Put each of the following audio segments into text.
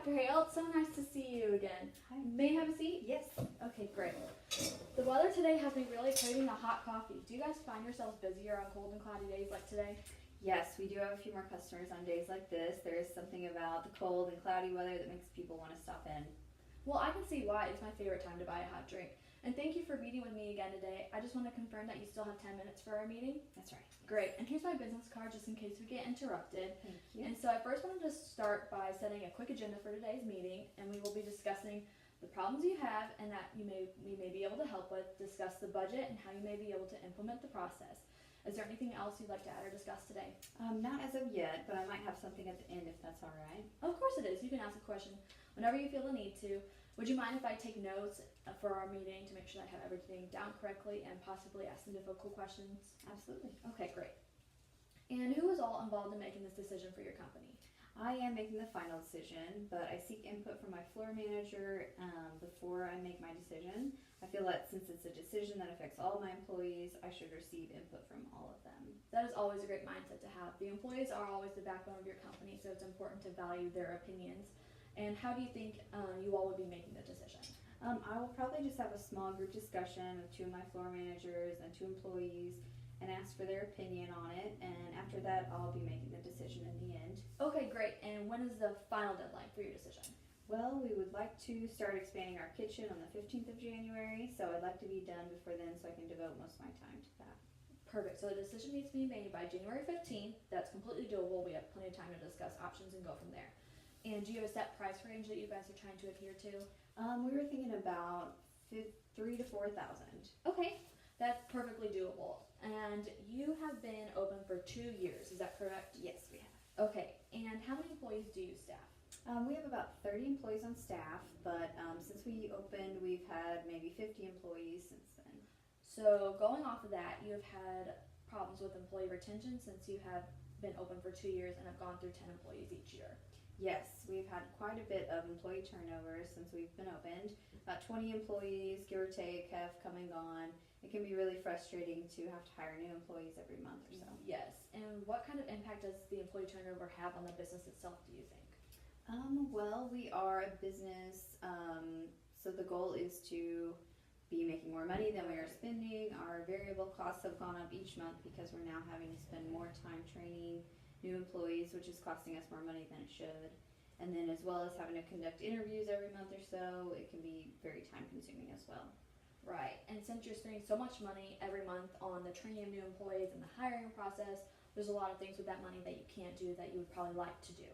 Dr. Hale. It's so nice to see you again. Hi. May I have a seat? Yes. Okay, great. The weather today has me really craving a hot coffee. Do you guys find yourselves busier on cold and cloudy days like today? Yes, we do have a few more customers on days like this. There is something about the cold and cloudy weather that makes people want to stop in. Well, I can see why. It's my favorite time to buy a hot drink. And thank you for meeting with me again today. I just want to confirm that you still have 10 minutes for our meeting. That's right. Great. And here's my business card just in case we get interrupted. Thank you. And so I first wanted to start by setting a quick agenda for today's meeting, and we will be discussing the problems you have and that we may be able to help with, discuss the budget and how you may be able to implement the process. Is there anything else you'd like to add or discuss today? Not as of yet, but I might have something at the end if that's all right. Of course it is. You can ask a question whenever you feel the need to. Would you mind if I take notes for our meeting to make sure that I have everything down correctly and possibly ask some difficult questions? Absolutely. Okay, great. And who is all involved in making this decision for your company? I am making the final decision, but I seek input from my floor manager before I make my decision. I feel that since it's a decision that affects all my employees, I should receive input from all of them. That is always a great mindset to have. The employees are always the backbone of your company, so it's important to value their opinions. And how do you think you all would be making the decision? I will probably just have a small group discussion with two of my floor managers and two employees and ask for their opinion on it, and after that I'll be making the decision in the end. Okay, great. And when is the final deadline for your decision? Well, we would like to start expanding our kitchen on the 15th of January, so I'd like to be done before then so I can devote most of my time to that. Perfect. So the decision needs to be made by January 15th. That's completely doable. We have plenty of time to discuss options and go from there. And do you have a set price range that you guys are trying to adhere to? We were thinking about $3,000 to $4,000. Okay, that's perfectly doable. And you have been open for 2 years, is that correct? Yes, we have. Okay, and how many employees do you staff? We have about 30 employees on staff, but since we opened, we've had maybe 50 employees since then. So going off of that, you have had problems with employee retention since you have been open for 2 years and have gone through 10 employees each year. Yes, we've had quite a bit of employee turnover since we've been opened. About 20 employees, give or take, have come and gone. It can be really frustrating to have to hire new employees every month or so. Yes, and what kind of impact does the employee turnover have on the business itself, do you think? Well, we are a business, so the goal is to be making more money than we are spending. Our variable costs have gone up each month because we're now having to spend more time training new employees, which is costing us more money than it should. And then as well as having to conduct interviews every month or so, it can be very time consuming as well. Right, and since you're spending so much money every month on the training of new employees and the hiring process, there's a lot of things with that money that you can't do that you would probably like to do.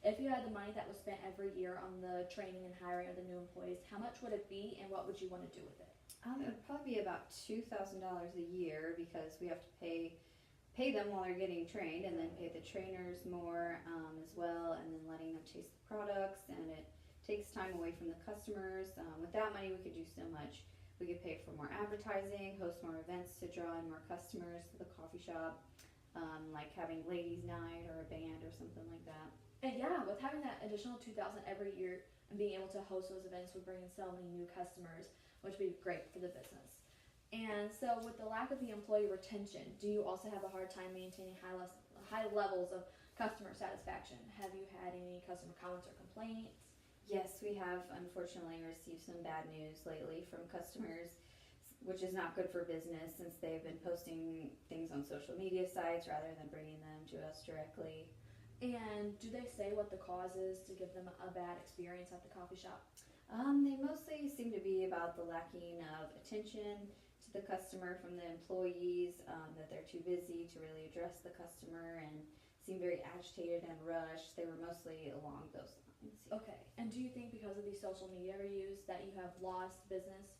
If you had the money that was spent every year on the training and hiring of the new employees, how much would it be and what would you want to do with it? It would probably be about $2,000 a year because we have to pay them while they're getting trained and then pay the trainers more as well, and then letting them taste the products, and it takes time away from the customers. With that money we could do so much. We could pay for more advertising, host more events to draw in more customers to the coffee shop, like having ladies night or a band or something like that. And yeah, with having that additional $2,000 every year and being able to host those events would bring in so many new customers, which would be great for the business. And so with the lack of the employee retention, do you also have a hard time maintaining high levels of customer satisfaction? Have you had any customer comments or complaints? Yes, we have unfortunately received some bad news lately from customers, which is not good for business since they've been posting things on social media sites rather than bringing them to us directly. And do they say what the cause is to give them a bad experience at the coffee shop? They mostly seem to be about the lacking of attention to the customer from the employees, that they're too busy to really address the customer and seem very agitated and rushed. They were mostly along those lines. Okay, and do you think because of these social media reviews that you have lost business?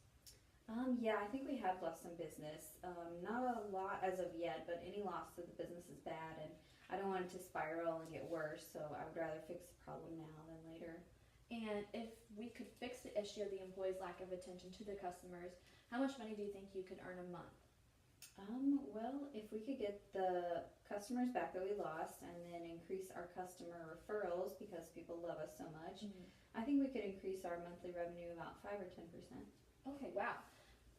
Yeah, I think we have lost some business. Not a lot as of yet, but any loss to the business is bad, and I don't want it to spiral and get worse, so I would rather fix the problem now than later. And if we could fix the issue of the employees' lack of attention to the customers, how much money do you think you could earn a month? Well, if we could get the customers back that we lost and then increase our customer referrals because people love us so much, I think we could increase our monthly revenue about 5 or 10%. Okay, wow.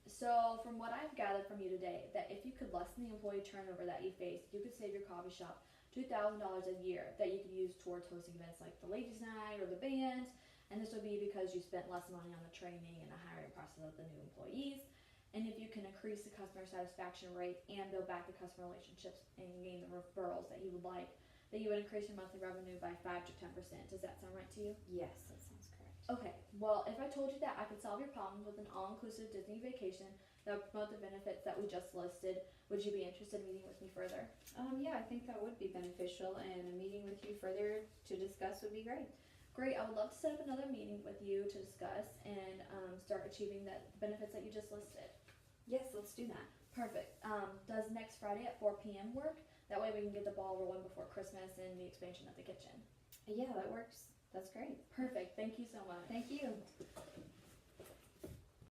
So from what I've gathered from you today, that if you could lessen the employee turnover that you face, you could save your coffee shop $2,000 a year that you could use towards hosting events like the ladies' night or the band. And this would be because you spent less money on the training and the hiring process of the new employees. And if you can increase the customer satisfaction rate and build back the customer relationships and gain the referrals that you would like, that you would increase your monthly revenue by 5 to 10%. Does that sound right to you? Yes, that sounds correct. Okay, well, if I told you that I could solve your problems with an all-inclusive Disney vacation that would promote the benefits that we just listed, would you be interested in meeting with me further? Yeah, I think that would be beneficial, and a meeting with you further to discuss would be great. Great, I would love to set up another meeting with you to discuss and start achieving the benefits that you just listed. Yes, let's do that. Perfect. Does next Friday at 4 p.m. work? That way we can get the ball rolling before Christmas and the expansion of the kitchen. Yeah, that works. That's great. Perfect. Thank you so much. Thank you.